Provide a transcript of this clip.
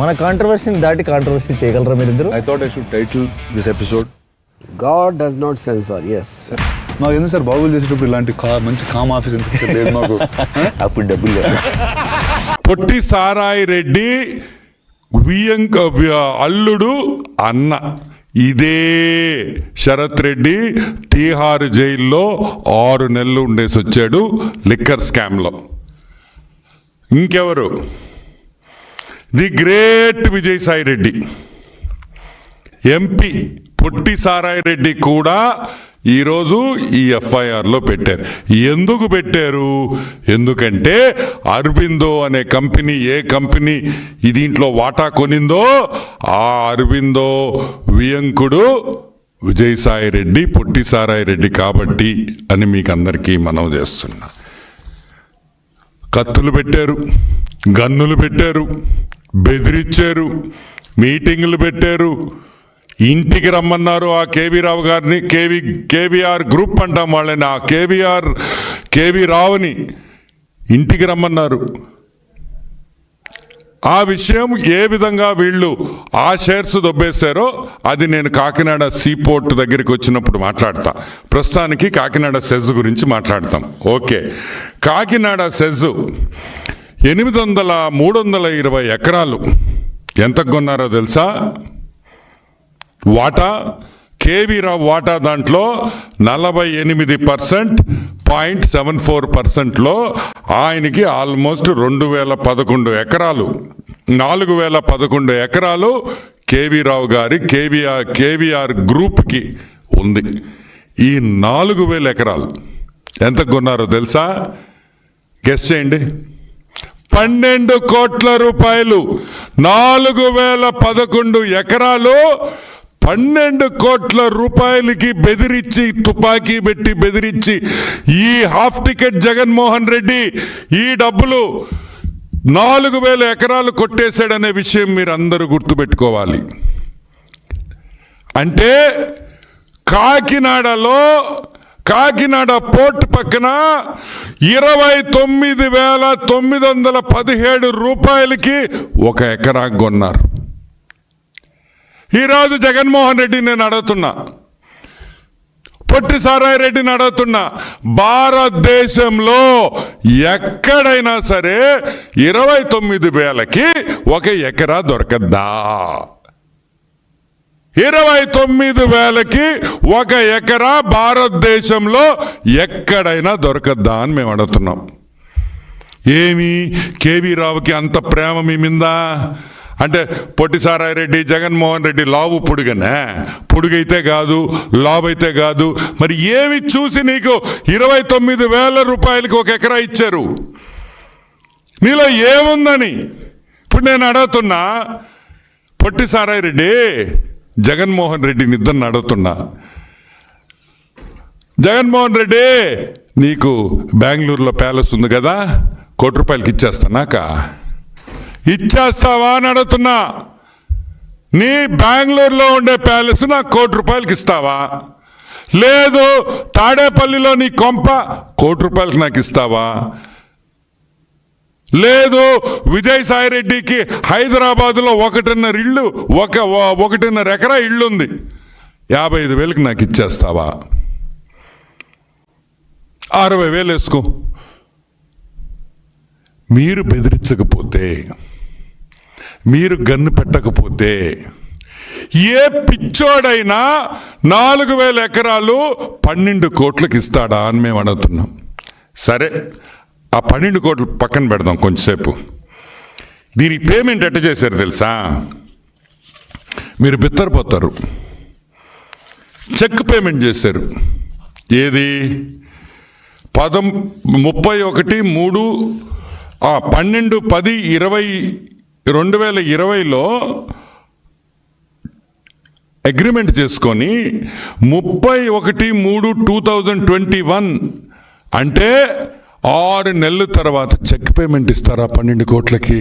మన కాంట్రవర్సీని దాటి కాంట్రవర్సీ చేయగలరా మీరిద్దరు? I thought I should title this episode God does not censor. Yes. నాకు ఎందుకు సార్ బాబులు చేసేటప్పుడు ఇలాంటి మంచి కామ్ ఆఫీస్ ఎందుకు లేదు మాకు? అప్పుడు డబ్బులు లేదు. పొట్టి సారాయి రెడ్డి అల్లుడు అన్న ఇదే శరత్ రెడ్డి తీహారు జైల్లో 6 నెలలు ఉండేసి వచ్చాడు లిక్కర్ స్కామ్లో. ఇంకెవరు? The great Vijayasai Reddy MP పొట్టి సారాయి రెడ్డి కూడా ఈరోజు ఈ ఎఫ్ఐఆర్లో పెట్టారు. ఎందుకు పెట్టారు? ఎందుకంటే అరబిందో అనే కంపెనీ ఏ కంపెనీ దీంట్లో వాటా కొనిందో ఆ అరబిందో వియంకుడు విజయసాయి రెడ్డి పొట్టి సారాయి రెడ్డి కాబట్టి అని మీకు అందరికీ మనవి చేస్తున్నా. కత్తులు పెట్టారు, గన్నులు పెట్టారు, బెదిరించారు, మీటింగులు పెట్టారు, ఇంటికి రమ్మన్నారు. ఆ కేవీ రావు గారిని కేవీఆర్ గ్రూప్ అంటాం వాళ్ళని, ఆ కేవీ రావుని ఇంటికి రమ్మన్నారు. ఆ విషయం ఏ విధంగా వీళ్ళు ఆ షేర్స్ దొబ్బేశారో అది నేను కాకినాడ సీపోర్ట్ దగ్గరికి వచ్చినప్పుడు మాట్లాడతా. ప్రస్తుతానికి కాకినాడ సెజ్ గురించి మాట్లాడతాం. ఓకే, కాకినాడ సెజ్ 320 ఎకరాలు ఎంతకు కొన్నారో తెలుసా? వాటా కేవీ రావు వాటా దాంట్లో 48.74%లో ఆయనకి ఆల్మోస్ట్ 2011 ఎకరాలు 4011 ఎకరాలు కేవీ రావు గారి కేవీఆర్ గ్రూప్కి ఉంది. ఈ 4000 ఎకరాలు ఎంత కొన్నారో తెలుసా? గెస్ చేయండి. 12 కోట్ల రూపాయలు. 4011 ఎకరాలు 12 కోట్ల రూపాయలకి బెదిరించి, తుపాకీ పెట్టి బెదిరించి ఈ హాఫ్ టికెట్ జగన్మోహన్ రెడ్డి ఈ డబ్బులు 4000 ఎకరాలు కొట్టేశాడనే విషయం మీరు అందరూ గుర్తుపెట్టుకోవాలి. అంటే కాకినాడ పోర్ట్ పక్కన 29,917 రూపాయలకి 1 ఎకరా కొన్నారు. ఈరోజు జగన్మోహన్ రెడ్డి నేను అడుగుతున్నా, పొట్టి సారాయి రెడ్డిని అడుగుతున్నా, భారతదేశంలో ఎక్కడైనా సరే 29,000కి 1 ఎకరా దొరకద్దా? 29,000కి 1 ఎకరా భారతదేశంలో ఎక్కడైనా దొరకద్దా అని మేము అడుగుతున్నాం. ఏమి కేవీ రావుకి అంత ప్రేమ మీ మిందా? అంటే పొట్టి సారాయి రెడ్డి జగన్మోహన్ రెడ్డి లావు పొడుగనే? పొడుగైతే కాదు, లావు అయితే కాదు. మరి ఏమి చూసి నీకు 29,000 రూపాయలకి 1 ఎకరా ఇచ్చారు? నీలో ఏముందని ఇప్పుడు నేను అడుగుతున్నా. పొట్టి సారాయి రెడ్డి జగన్మోహన్ రెడ్డిని ఇద్దరిని అడుగుతున్నా. జగన్మోహన్ రెడ్డి, నీకు బెంగళూరులో ప్యాలెస్ ఉంది కదా, 1 కోటి రూపాయలకి ఇచ్చేస్తానాక ఇచ్చేస్తావా అని అడుగుతున్నా. నీ బెంగళూరులో ఉండే ప్యాలెస్ నాకు 1 కోటి రూపాయలకి ఇస్తావా? లేదు తాడేపల్లిలో నీ కొంప 1 కోటి రూపాయలకి నాకు ఇస్తావా? లేదు విజయసాయి రెడ్డికి హైదరాబాదులో 1.5 ఇళ్ళు 1.5 ఎకరా ఇళ్ళు ఉంది, 55,000కి నాకు ఇచ్చేస్తావా? 60,000 వేసుకో. మీరు బెదిరించకపోతే, మీరు గన్ను పెట్టకపోతే ఏ పిచ్చోడైనా 4,000 ఎకరాలు 12 కోట్లకి ఇస్తాడా అని మేము అడుగుతున్నాం. సరే, ఆ 12 కోట్లు పక్కన పెడదాం కొంచెంసేపు. దీనికి పేమెంట్ ఎట్ట చేశారు తెలుసా? మీరు బిత్తరపోతారు. చెక్ పేమెంట్ చేశారు. ఏది? 2020లో అగ్రిమెంట్ చేసుకొని 31/3/2021 అంటే 6 నెలల తర్వాత చెక్ పేమెంట్ ఇస్తారా 12 కోట్లకి?